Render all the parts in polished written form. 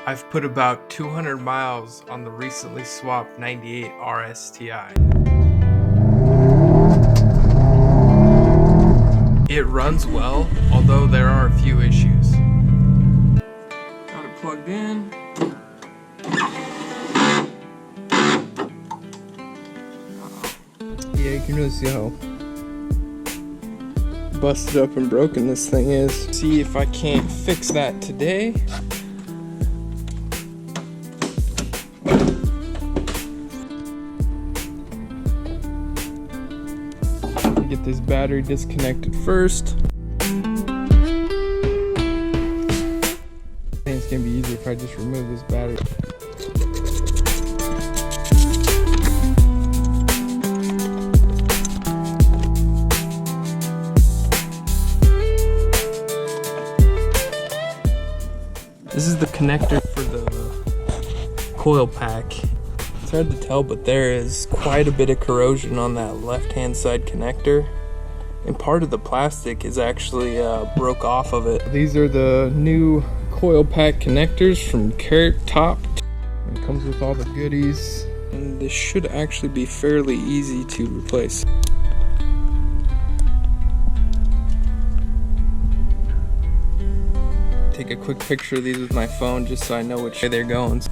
I've put about 200 miles on the recently swapped 98 RSTI. It runs well, although there are a few issues. Got it plugged in. Yeah, you can really see how busted up and broken this thing is. See if I can't fix that today. Get this battery disconnected first. I think it's gonna be easier if I just remove this battery. This is the connector for the coil pack. It's hard to tell, but there is quite a bit of corrosion on that left-hand side connector. And part of the plastic is actually broke off of it. These are the new coil pack connectors from Carrot Top. It comes with all the goodies. And this should actually be fairly easy to replace. Take a quick picture of these with my phone just so I know which way they're going.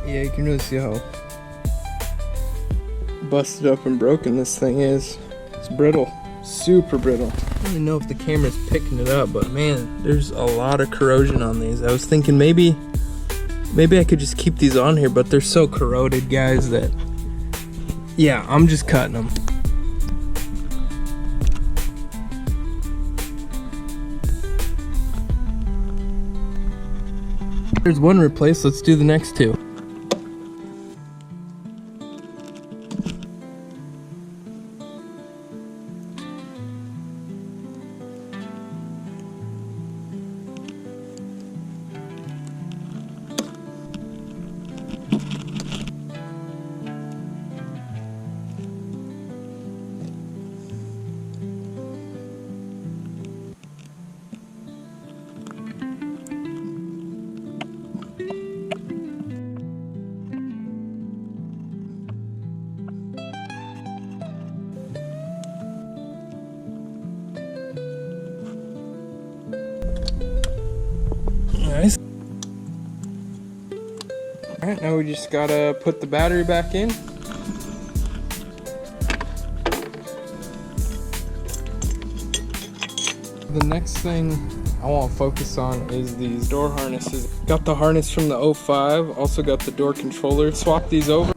Yeah, you can really see how busted up and broken this thing is. It's brittle, super brittle. I don't really know if the camera's picking it up, but man, there's a lot of corrosion on these. I was thinking maybe I could just keep these on here, but they're so corroded, guys, that yeah, I'm just cutting them. There's one replaced, let's do the next two. Nice. Alright, now we just gotta put the battery back in. The next thing I want to focus on is these door harnesses. Got the harness from the 05, also got the door controller. Swap these over.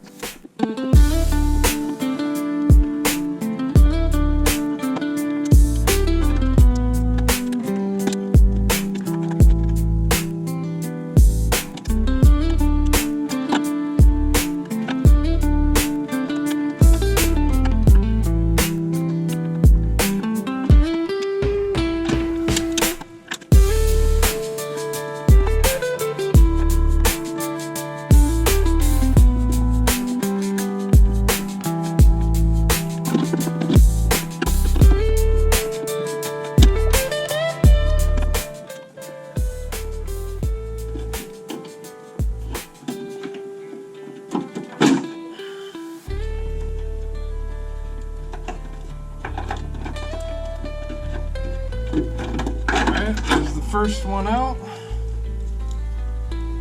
There's the first one out.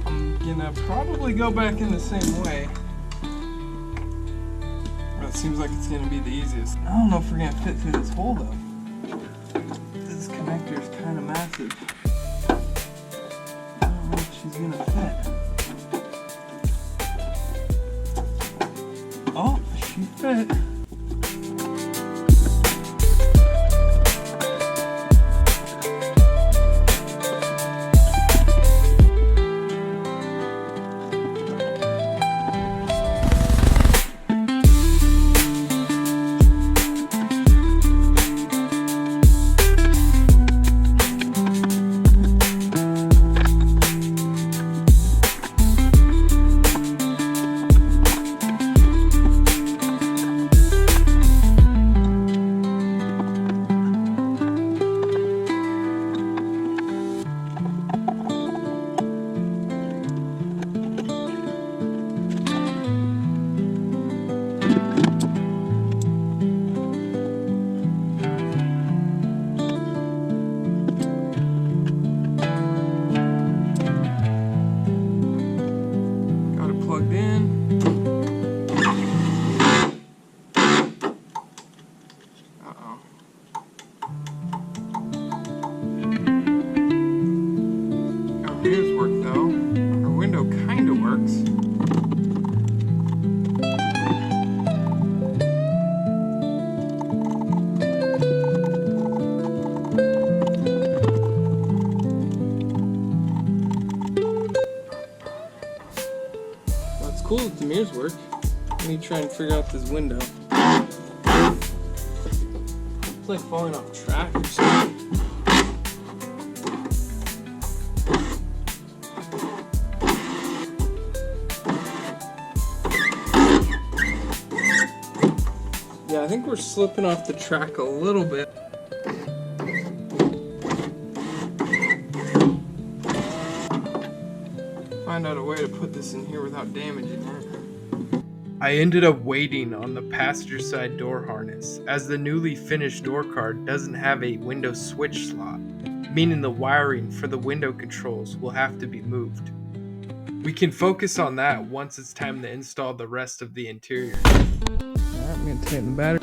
I'm gonna probably go back in the same way. But it seems like it's gonna be the easiest. I don't know if we're gonna fit through this hole though. This connector is kind of massive. I don't know if she's gonna fit. Oh, she fit. plugged in. Uh-oh. Our mirrors work though. Our window kinda works. Well, it's cool that the mirrors work. Let me try and figure out this window. It's like falling off track or something. Yeah, I think we're slipping off the track a little bit. Find out a way to put this in here without damaging it. I ended up waiting on the passenger side door harness, as the newly finished door card doesn't have a window switch slot, meaning the wiring for the window controls will have to be moved. We can focus on that once it's time to install the rest of the interior. Alright, I'm going to tighten the battery.